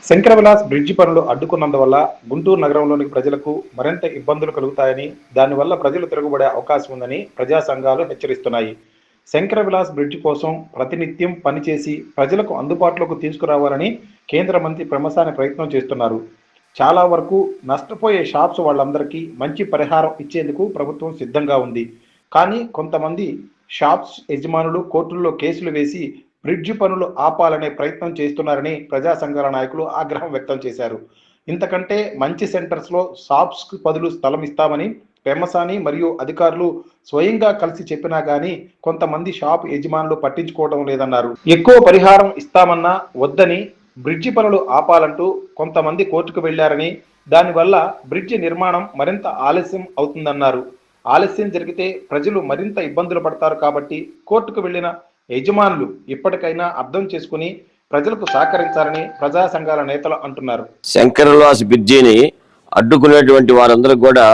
Shankar Vilas bridge పనులు అడ్డుకున్నందువల్ల గుంటూరు నగరంలోని ప్రజలకు మరింత ఇబ్బందులు కలుగుతాయని, దానివల్ల ప్రజలు తిరగబడే అవకాశం ఉందని ప్రజా సంఘాలు హెచ్చరిస్తున్నాయి. శంకరవిలాస్ బ్రిడ్జి కోసం ప్రతినిత్యం పనిచేసి ప్రజలకు అందుబాటులోకి తీసుకురావాలని కేంద్ర మంత్రి పెమ్మసాని ప్రయత్నం చేస్తున్నారు. చాలా వరకు నష్టపోయే షాప్స్ వాళ్ళందరికీ మంచి పరిహారం ఇచ్చేందుకు ప్రభుత్వం సిద్ధంగా ఉంది. కానీ కొంతమంది షాప్స్ యజమానులు కోర్టుల్లో కేసులు వేసి బ్రిడ్జి పనులు ఆపాలనే ప్రయత్నం చేస్తున్నారని ప్రజా సంఘాల నాయకులు ఆగ్రహం వ్యక్తం చేశారు. ఇంతకంటే మంచి సెంటర్స్లో షాప్స్కు బదులు స్థలం ఇస్తామని పెమ్మసాని మరియు అధికారులు స్వయంగా కలిసి చెప్పినా కానీ కొంతమంది షాప్ యజమానులు పట్టించుకోవడం లేదన్నారు. ఎక్కువ పరిహారం ఇస్తామన్నా వద్దని బ్రిడ్జి పనులు ఆపాలంటూ కొంతమంది కోర్టుకు వెళ్లారని, దానివల్ల బ్రిడ్జి నిర్మాణం మరింత ఆలస్యం అవుతుందన్నారు. ఆలస్యం జరిగితే ప్రజలు మరింత ఇబ్బందులు పడతారు కాబట్టి కోర్టుకు వెళ్లిన యజమానులు ఇప్పటికైనా అర్థం చేసుకుని ప్రజలకు సహకరించాలని ప్రజా సంఘాల నేతలు అంటున్నారు. శంకరవిలాస్ బ్రిడ్జిని అడ్డుకునేటువంటి వారందరూ కూడా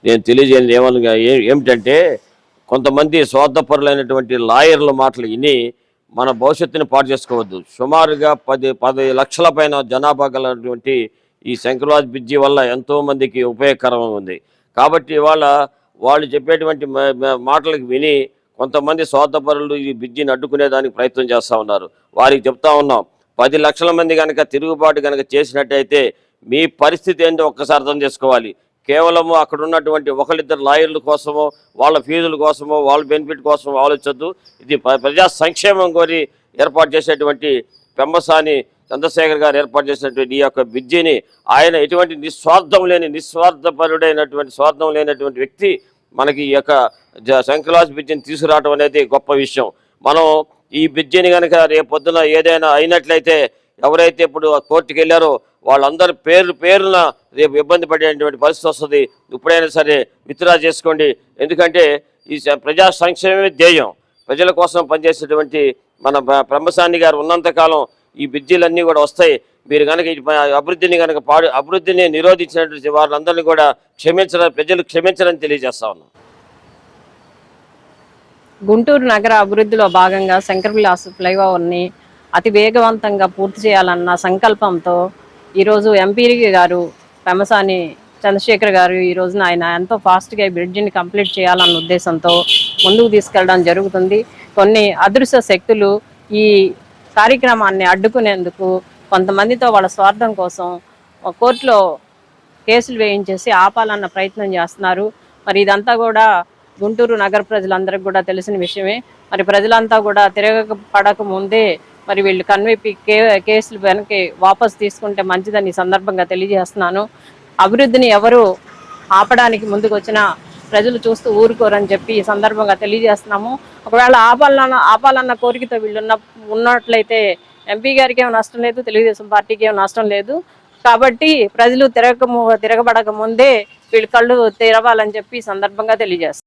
నేను తెలియజేయని ఏమిటంటే, కొంతమంది స్వార్థపరులైనటువంటి లాయర్ల మాటలు విని మన భవిష్యత్తుని పాటు చేసుకోవద్దు. సుమారుగా 10 లక్షల పైన జనాభా గలటువంటి ఈ శంకరవిలాస్ బ్రిడ్జి వల్ల ఎంతోమందికి ఉపయోగకరంగా ఉంది. కాబట్టి వాళ్ళు చెప్పేటువంటి మాటలకు విని కొంతమంది స్వార్థపరులు ఈ బ్రిడ్జిని అడ్డుకునేదానికి ప్రయత్నం చేస్తూ ఉన్నారు. వారికి చెప్తా ఉన్నాం, 10 లక్షల మంది కనుక తిరుగుబాటు కనుక చేసినట్టయితే మీ పరిస్థితి ఏంటో ఒక్కసారి అర్థం చేసుకోవాలి. కేవలము అక్కడ ఉన్నటువంటి ఒకరిద్దరు లాయర్ల కోసమో, వాళ్ళ ఫీజుల కోసమో, వాళ్ళ బెనిఫిట్ కోసమో ఆలోచించద్దు. ఇది ప్రజా సంక్షేమం కోరి ఏర్పాటు చేసేటువంటి పెమ్మసాని చంద్రశేఖర్ గారు ఏర్పాటు చేసినటువంటి ఈ యొక్క బ్రిడ్జిని ఆయన ఎటువంటి నిస్వార్థపరుడైనటువంటి స్వార్థం లేనటువంటి వ్యక్తి మనకి ఈ యొక్క శంకరవిలాస్ బ్రిడ్జిని తీసుకురావడం అనేది గొప్ప విషయం. మనం ఈ బ్రిడ్జిని కనుక రేపొద్దున ఏదైనా అయినట్లయితే ఎవరైతే ఇప్పుడు కోర్టుకు వెళ్ళారో వాళ్ళందరూ పేరున రేపు ఇబ్బంది పడేటువంటి పరిస్థితి వస్తుంది. ఇప్పుడైనా సరే విత్డ్రా చేసుకోండి. ఎందుకంటే ఈ ప్రజా సంక్షేమమే ధ్యేయం. ప్రజల కోసం పనిచేసేటువంటి మన పెమ్మసాని గారు ఉన్నంతకాలం ఈ బ్రిడ్జిలన్నీ కూడా వస్తాయి. మీరు కనుక అభివృద్ధిని నిరోధించినటువంటి వారందరినీ కూడా ప్రజలు క్షమించరని తెలియజేస్తా ఉన్నాం. గుంటూరు నగర అభివృద్ధిలో భాగంగా శంకరవిలాస్ ఫ్లైఓవర్ని అతి వేగవంతంగా పూర్తి చేయాలన్న సంకల్పంతో ఈరోజు ఎంపీ గారు పెమ్మసాని చంద్రశేఖర్ గారు ఈ రోజున ఆయన ఎంతో ఫాస్ట్గా ఈ బ్రిడ్జిని కంప్లీట్ చేయాలన్న ఉద్దేశంతో ముందుకు తీసుకెళ్ళడం జరుగుతుంది. కొన్ని అదృశ్య శక్తులు ఈ కార్యక్రమాన్ని అడ్డుకునేందుకు కొంతమందితో వాళ్ళ స్వార్థం కోసం కోర్టులో కేసులు వేయించేసి ఆపాలన్న ప్రయత్నం చేస్తున్నారు. మరి ఇదంతా కూడా గుంటూరు నగర ప్రజలందరికీ కూడా తెలిసిన విషయమే. మరి ప్రజలంతా కూడా తిరగపడక ముందే మరి వీళ్ళు కన్విపి కేసులు వెనక్కి వాపసు తీసుకుంటే మంచిదని సందర్భంగా తెలియజేస్తున్నాను. అభివృద్ధిని ఎవరు ఆపడానికి ముందుకు వచ్చినా ప్రజలు చూస్తూ ఊరుకోరని చెప్పి ఈ సందర్భంగా తెలియజేస్తున్నాము. ఒకవేళ ఆపాలన్న కోరికతో వీళ్ళు ఉన్నట్లయితే ఎంపీ గారికి ఏమో నష్టం లేదు, తెలుగుదేశం పార్టీకి ఏమో నష్టం లేదు. కాబట్టి ప్రజలు తిరగబడక ముందే వీళ్ళు కళ్ళు తెరవాలని చెప్పి ఈ సందర్భంగా తెలియజేస్తారు.